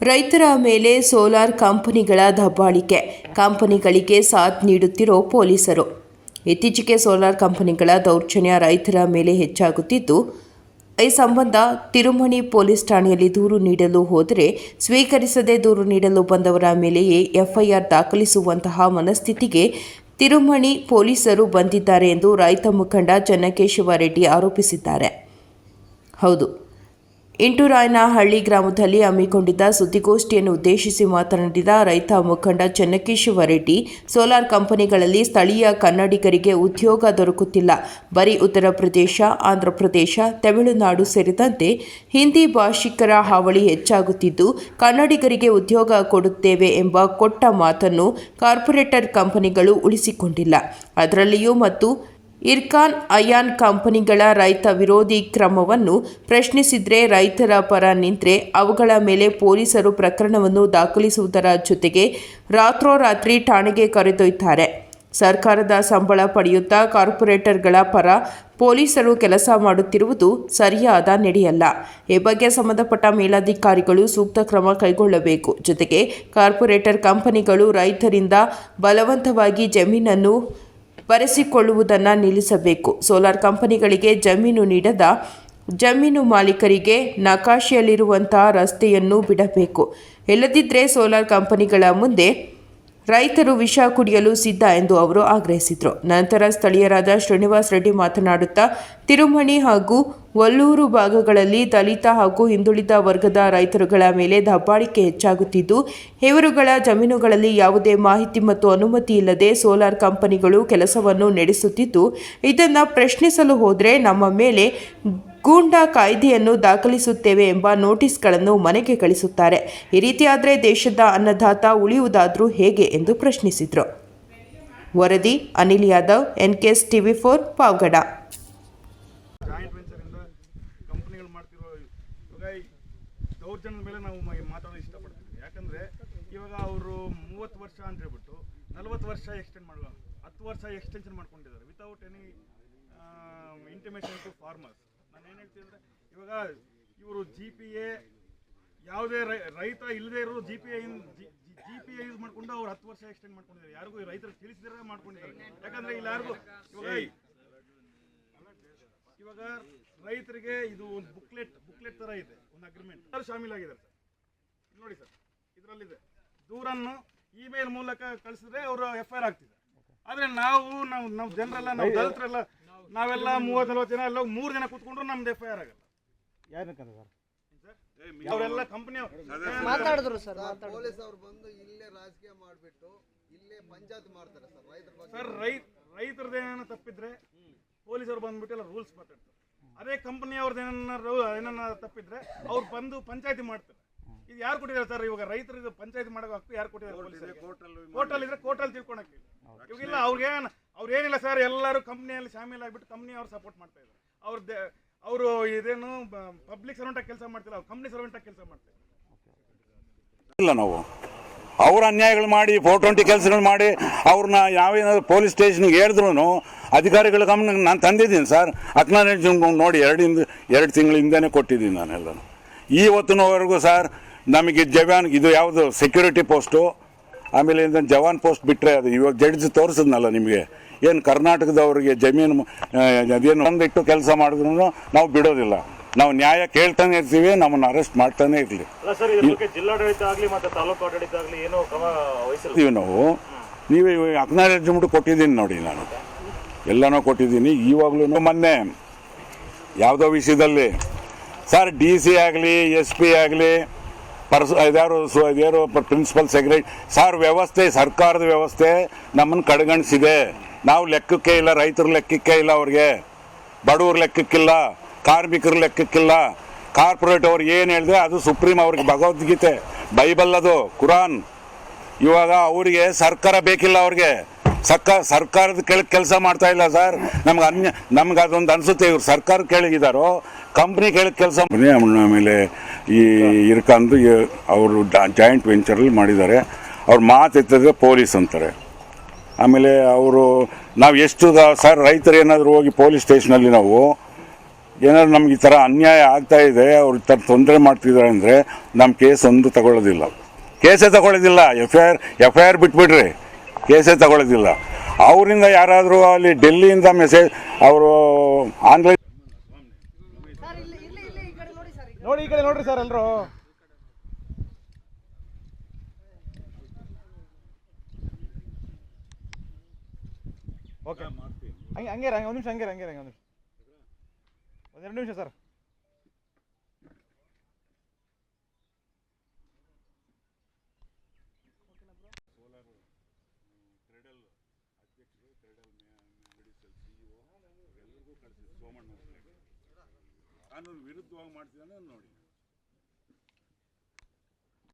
ರೈತರ ಮೇಲೆ ಸೋಲಾರ್ ಕಂಪನಿಗಳ ದಬ್ಬಾಳಿಕೆ, ಕಂಪನಿಗಳಿಗೆ ಸಾಥ್ ನೀಡುತ್ತಿರೋ ಪೊಲೀಸರು. ಇತ್ತೀಚೆಗೆ ಸೋಲಾರ್ ಕಂಪನಿಗಳ ದೌರ್ಜನ್ಯ ರೈತರ ಮೇಲೆ ಹೆಚ್ಚಾಗುತ್ತಿದ್ದು, ಈ ಸಂಬಂಧ ತಿರುಮಣಿ ಪೊಲೀಸ್ ಠಾಣೆಯಲ್ಲಿ ದೂರು ನೀಡಲು ಹೋದರೆ ಸ್ವೀಕರಿಸದೆ ದೂರು ನೀಡಲು ಬಂದವರ ಮೇಲೆಯೇ ಎಫ್ಐಆರ್ ದಾಖಲಿಸುವಂತಹ ಮನಸ್ಥಿತಿಗೆ ತಿರುಮಣಿ ಪೊಲೀಸರು ಬಂದಿದ್ದಾರೆ ಎಂದು ರೈತ ಮುಖಂಡ ಚೆನ್ನಕೇಶವ ರೆಡ್ಡಿ ಆರೋಪಿಸಿದ್ದಾರೆ. ಹೌದು, ಇಂಟುರಾಯನಹಳ್ಳಿ ಗ್ರಾಮದಲ್ಲಿ ಹಮ್ಮಿಕೊಂಡಿದ್ದ ಸುದ್ದಿಗೋಷ್ಠಿಯನ್ನು ಉದ್ದೇಶಿಸಿ ಮಾತನಾಡಿದ ರೈತ ಮುಖಂಡ ಚೆನ್ನಕೇಶವ ರೆಡ್ಡಿ, ಸೋಲಾರ್ ಕಂಪನಿಗಳಲ್ಲಿ ಸ್ಥಳೀಯ ಕನ್ನಡಿಗರಿಗೆ ಉದ್ಯೋಗ ದೊರಕುತ್ತಿಲ್ಲ. ಬರೀ ಉತ್ತರ ಪ್ರದೇಶ, ಆಂಧ್ರ ಪ್ರದೇಶ, ತಮಿಳುನಾಡು ಸೇರಿದಂತೆ ಹಿಂದಿ ಭಾಷಿಕರ ಹಾವಳಿ ಹೆಚ್ಚಾಗುತ್ತಿದ್ದು, ಕನ್ನಡಿಗರಿಗೆ ಉದ್ಯೋಗ ಕೊಡುತ್ತೇವೆ ಎಂಬ ಕೊಟ್ಟ ಮಾತನ್ನು ಕಾರ್ಪೊರೇಟರ್ ಕಂಪನಿಗಳು ಉಳಿಸಿಕೊಂಡಿಲ್ಲ. ಅದರಲ್ಲಿಯೂ ಮತ್ತು ಇರ್ಕಾನ್ ಅಯಾನ್ ಕಂಪನಿಗಳ ರೈತ ವಿರೋಧಿ ಕ್ರಮವನ್ನು ಪ್ರಶ್ನಿಸಿದರೆ, ರೈತರ ಪರ ನಿಂತರೆ ಅವುಗಳ ಮೇಲೆ ಪೊಲೀಸರು ಪ್ರಕರಣವನ್ನು ದಾಖಲಿಸುವುದರ ಜೊತೆಗೆ ರಾತ್ರೋರಾತ್ರಿ ಠಾಣೆಗೆ ಕರೆದೊಯ್ಯುತ್ತಾರೆ. ಸರ್ಕಾರದ ಸಂಬಳ ಪಡೆಯುತ್ತಾ ಕಾರ್ಪೊರೇಟರ್ಗಳ ಪರ ಪೊಲೀಸರು ಕೆಲಸ ಮಾಡುತ್ತಿರುವುದು ಸರಿಯಾದ ನಡೆಯಲ್ಲ. ಈ ಬಗ್ಗೆ ಸಂಬಂಧಪಟ್ಟ ಮೇಲಧಿಕಾರಿಗಳು ಸೂಕ್ತ ಕ್ರಮ ಕೈಗೊಳ್ಳಬೇಕು. ಜೊತೆಗೆ ಕಾರ್ಪೊರೇಟರ್ ಕಂಪನಿಗಳು ರೈತರಿಂದ ಬಲವಂತವಾಗಿ ಜಮೀನನ್ನು ಬರೆಸಿಕೊಳ್ಳುವುದನ್ನು ನಿಲ್ಲಿಸಬೇಕು. ಸೋಲಾರ್ ಕಂಪನಿಗಳಿಗೆ ಜಮೀನು ನೀಡದ ಜಮೀನು ಮಾಲೀಕರಿಗೆ ನಕಾಶೆಯಲ್ಲಿರುವಂತಹ ರಸ್ತೆಯನ್ನು ಬಿಡಬೇಕು. ಇಲ್ಲದಿದ್ದರೆ ಸೋಲಾರ್ ಕಂಪನಿಗಳ ಮುಂದೆ ರೈತರು ವಿಷ ಕುಡಿಯಲು ಸಿದ್ಧ ಎಂದು ಅವರು ಆಗ್ರಹಿಸಿದರು. ನಂತರ ಸ್ಥಳೀಯರಾದ ಶ್ರೀನಿವಾಸ್ ರೆಡ್ಡಿ ಮಾತನಾಡುತ್ತಾ, ತಿರುಮಣಿ ಹಾಗೂ ವಲ್ಲೂರು ಭಾಗಗಳಲ್ಲಿ ದಲಿತ ಹಾಗೂ ಹಿಂದುಳಿದ ವರ್ಗದ ರೈತರುಗಳ ಮೇಲೆ ದಬ್ಬಾಳಿಕೆ ಹೆಚ್ಚಾಗುತ್ತಿದ್ದು, ಇವರುಗಳ ಜಮೀನುಗಳಲ್ಲಿ ಯಾವುದೇ ಮಾಹಿತಿ ಮತ್ತು ಅನುಮತಿ ಇಲ್ಲದೆ ಸೋಲಾರ್ ಕಂಪನಿಗಳು ಕೆಲಸವನ್ನು ನಡೆಸುತ್ತಿದ್ದು, ಇದನ್ನು ಪ್ರಶ್ನಿಸಲು ಹೋದರೆ ನಮ್ಮ ಮೇಲೆ ಗೂಂಡಾ ಕಾಯ್ದೆಯನ್ನು ದಾಖಲಿಸುತ್ತೇವೆ ಎಂಬ ನೋಟಿಸ್ಗಳನ್ನು ಮನೆಗೆ ಕಳಿಸುತ್ತಾರೆ. ಈ ರೀತಿಯಾದರೆ ದೇಶದ ಅನ್ನದಾತ ಉಳಿಯುವುದಾದರೂ ಹೇಗೆ ಎಂದು ಪ್ರಶ್ನಿಸಿದರು. ವರದಿ ಅನಿಲ್ ಯಾದವ್, NKS TV4, ಪಾವಗಡ. ದೌರ್ಜನ್ಯದ ಮೇಲೆ ನಾವು ಮಾತಾಡೋದು ಇಷ್ಟಪಡ್ತೀವಿ. ಯಾಕಂದರೆ ಇವಾಗ ಅವರು 30 ವರ್ಷ ಅಂತ ಹೇಳ್ಬಿಟ್ಟು 40 ವರ್ಷ ಎಕ್ಸ್ಟೆಂಡ್ ಮಾಡುವ 10 ವರ್ಷ ಎಕ್ಸ್ಟೆನ್ಷನ್ ಮಾಡ್ಕೊಂಡಿದ್ದಾರೆ without any intimation to farmers. ನಾನು ಏನು ಹೇಳ್ತೀನಿ ಅಂದರೆ, ಇವಾಗ ಇವರು GPA ಯಾವುದೇ ರೈತ ಇಲ್ಲದೆ ಇರೋರು GPA ಯೂಸ್ ಮಾಡಿಕೊಂಡು ಅವ್ರು 10 ವರ್ಷ ಎಕ್ಸ್ಟೆಂಡ್ ಮಾಡ್ಕೊಂಡಿದ್ದಾರೆ. ಯಾರಿಗೂ ರೈತರು ತಿಳಿಸಿದ್ರೆ ಮಾಡ್ಕೊಂಡಿದ್ದಾರೆ. ಯಾಕಂದರೆ ಇಲ್ಲಿ ಯಾರಿಗೂ ಇವಾಗ ರೈತರಿಗೆ ಇದು ಒಂದು ಬುಕ್ಲೆಟ್ ಥರ ಇದೆ, ಒಂದು ಅಗ್ರಿಮೆಂಟ್ ಶಾಮೀಲಾಗಿದ್ದಾರೆ ಸರ್. ನೋಡಿ ಸರ್, ಇದರಲ್ಲಿದೆ. ದೂರನ್ನು ಇಮೇಲ್ ಮೂಲಕ ಕಳಿಸಿದ್ರೆ ಅವರು FIR ಆಗ್ತಿದೆ. ಆದರೆ ನಾವು ಜನರೆಲ್ಲ, ನಾವು ದಲಿತರೆಲ್ಲ, ನಾವೆಲ್ಲ 30-40 ಜನ ಎಲ್ಲ 3 ಜನ ಕೂತ್ಕೊಂಡ್ರು ನಮ್ದು FIR ಆಗಲ್ಲ. ಅವರೆಲ್ಲ ಕಂಪನಿ ಮಾತಾಡಿದ್ರು ಸರ್. ಪೊಲೀಸ್ ಅವರು ಬಂದು ಇಲ್ಲೇ ರಾಜಕೀಯ ಮಾಡಿಬಿಟ್ಟು ಇಲ್ಲೇ ಪಂಚಾಯತ್ ಮಾಡ್ತಾರೆ ಸರ್. ರೈತರದೇನ ತಪ್ಪಿದ್ರೆ ಪೊಲೀಸರು ಬಂದ್ಬಿಟ್ಟು ಎಲ್ಲ ರೂಲ್ಸ್ ಮಾತಾಡ್ತಾರೆ. ಅದೇ ಕಂಪನಿ ಅವ್ರದ್ದು ಏನನ್ನ ತಪ್ಪಿದ್ರೆ ಅವ್ರು ಬಂದು ಪಂಚಾಯತಿ ಮಾಡ್ತಾರೆ. ಇದು ಯಾರು ಕೊಟ್ಟಿದ್ದಾರೆ ಸರ್? ಇವಾಗ ರೈತರಿಗೆ ಪಂಚಾಯತಿ ಮಾಡೋ ಹಕ್ಕು ಯಾರು ಕೊಟ್ಟಿದ್ದಾರೆ? ಕೋರ್ಟಲ್ಲಿ ಇದ್ರೆ ಕೋರ್ಟಲ್ಲಿ ತಿಳ್ಕೊಳಕ್ಕೆ. ಇವಾಗಿಲ್ಲ, ಅವ್ರೇನಿಲ್ಲ ಸರ್, ಎಲ್ಲರೂ ಕಂಪ್ನಿಯಲ್ಲಿ ಶಾಮೀಲ್ ಆಗಿಬಿಟ್ಟು ಕಂಪ್ನಿ ಅವ್ರು ಸಪೋರ್ಟ್ ಮಾಡ್ತಾ ಇದ್ದಾರೆ. ಅವರು ಇದೇನು ಪಬ್ಲಿಕ್ ಸರ್ವೆಂಟಾಗಿ ಕೆಲಸ ಮಾಡ್ತಿಲ್ಲ, ಅವ್ರು ಕಂಪ್ನಿ ಸರ್ವೆಂಟಾಗಿ ಕೆಲಸ ಮಾಡ್ತಾರೆ. ಇಲ್ಲ, ನಾವು ಅವ್ರ ಅನ್ಯಾಯಗಳು ಮಾಡಿ 420 ಕೆಲಸಗಳು ಮಾಡಿ ಅವ್ರನ್ನ ಯಾವೇನಾದ್ರು ಪೊಲೀಸ್ ಸ್ಟೇಷನ್ಗೆ ಹೇಳಿದ್ರು ಅಧಿಕಾರಿಗಳ ಗಮನಕ್ಕೆ ನಾನು ತಂದಿದ್ದೀನಿ ಸರ್. ಅಕ್ನಾಲೇಜ್ಮೆಂಟ್ ನೋಡಿ 2 ತಿಂಗಳ ಹಿಂದೆನೇ ಕೊಟ್ಟಿದ್ದೀನಿ ನಾನೆಲ್ಲನೂ. ಇವತ್ತಿನವರೆಗೂ ಸರ್ ನಮಗೆ ಜವಾನ್ ಇದು ಯಾವುದು ಸೆಕ್ಯೂರಿಟಿ ಪೋಸ್ಟು, ಆಮೇಲೆ ಜವಾನ್ ಪೋಸ್ಟ್ ಬಿಟ್ಟರೆ ಅದು ಇವಾಗ ಜಡ್ಜ್ ತೋರಿಸಿದ್ನಲ್ಲ ನಿಮಗೆ, ಏನು ಕರ್ನಾಟಕದವ್ರಿಗೆ ಜಮೀನು ಅದೇನು ಒಂದಿಟ್ಟು ಕೆಲಸ ಮಾಡಿದ್ರು ನಾವು ಬಿಡೋದಿಲ್ಲ. ನಾವು ನ್ಯಾಯ ಕೇಳ್ತಾನೆ ಇರ್ತೀವಿ, ನಮ್ಮನ್ನು ಅರೆಸ್ಟ್ ಮಾಡ್ತಾನೆ ಇರಲಿ. ನಾವು ನೀವೇ ಅಕ್ನಾಲೇಜ್ಮೆಂಟ್ ಕೊಟ್ಟಿದ್ದೀನಿ ನೋಡಿ, ನಾನು ಎಲ್ಲನೂ ಕೊಟ್ಟಿದ್ದೀನಿ. ಇವಾಗಲೂ ಮೊನ್ನೆ ಯಾವುದೋ ವಿಷಯದಲ್ಲಿ ಸರ್ DC ಆಗಲಿ SP ಆಗಲಿ ಇದ್ಯಾರು ಪ್ರಿನ್ಸಿಪಲ್ ಸೆಕ್ರೆಟರಿ ಸರ್, ವ್ಯವಸ್ಥೆ ಸರ್ಕಾರದ ವ್ಯವಸ್ಥೆ ನಮ್ಮನ್ನು ಕಡೆಗಣಿಸಿದೆ. ನಾವು ಲೆಕ್ಕಕ್ಕೆ ಇಲ್ಲ, ರೈತರ ಲೆಕ್ಕಕ್ಕೆ ಇಲ್ಲ, ಅವ್ರಿಗೆ ಬಡವ್ರ ಲೆಕ್ಕಕ್ಕಿಲ್ಲ, ಕಾರ್ಮಿಕರ ಲೆಕ್ಕಕ್ಕಿಲ್ಲ. ಕಾರ್ಪೊರೇಟ್ ಅವ್ರು ಏನು ಹೇಳಿದ್ರೆ ಅದು ಸುಪ್ರೀಂ, ಅವ್ರಿಗೆ ಭಗವದ್ಗೀತೆ, ಬೈಬಲ್, ಅದು ಕುರಾನ್. ಇವಾಗ ಅವರಿಗೆ ಸರ್ಕಾರ ಬೇಕಿಲ್ಲ, ಅವ್ರಿಗೆ ಸರ್ಕಾರದ ಕೆಳಗೆ ಕೆಲಸ ಮಾಡ್ತಾ ಇಲ್ಲ ಸರ್. ನಮ್ಗೆ ಅದೊಂದು ಅನಿಸುತ್ತೆ, ಇವ್ರು ಸರ್ಕಾರ ಕೆಳಗಿದ್ದಾರೋ ಕಂಪ್ನಿ ಕೆಳಗೆ ಕೆಲಸ. ಆಮೇಲೆ ಈ ಇರ್ಕಂದು ಅವರು ಜಾಯಿಂಟ್ ವೆಂಚರಲ್ಲಿ ಮಾಡಿದ್ದಾರೆ. ಅವ್ರು ಮಾತೆತ್ತಿದ್ರೆ ಪೊಲೀಸ್ ಅಂತಾರೆ. ಆಮೇಲೆ ಅವರು ನಾವು ಎಷ್ಟು ಸರ್ ರೈತರು ಏನಾದರೂ ಹೋಗಿ ಪೊಲೀಸ್ ಸ್ಟೇಷನಲ್ಲಿ ನಾವು ಏನಾದ್ರು ನಮ್ಗೆ ಈ ಥರ ಅನ್ಯಾಯ ಆಗ್ತಾ ಇದೆ, ಅವ್ರು ಈ ಥರ ತೊಂದರೆ ಮಾಡ್ತಿದ್ದಾರೆ ಅಂದರೆ ನಮ್ಮ ಕೇಸ್ ಒಂದು ತಗೊಳ್ಳೋದಿಲ್ಲ, ಕೇಸೇ ತಗೊಳ್ಳೋದಿಲ್ಲ. ಎಫ್ ಐ ಆರ್ ಬಿಟ್ಬಿಡ್ರಿ, ಕೇಸೇ ತಗೊಳ್ಳೋದಿಲ್ಲ. ಅವರಿಂದ ಯಾರಾದರೂ ಅಲ್ಲಿ ಡೆಲ್ಲಿಯಿಂದ ಮೆಸೇಜ್ ಅವರು ಆನ್ಲೈನ್ ನೋಡಿ, ಈ ಕಡೆ ನೋಡ್ರಿ ಸರ್ ಎಲ್ಲರೂ. ಓಕೆ, ಹಂಗೆ ಒಂದು ನಿಮಿಷ, ಹಂಗೆ ಒಂದು ನಿಮಿಷ, ಒಂದೆರಡು ನಿಮಿಷ ಸರ್. ಕಾನೂನು ವಿರುದ್ಧವಾಗಿ ಮಾಡ್ತಿದ್ದಾನೆ ನೋಡಿ.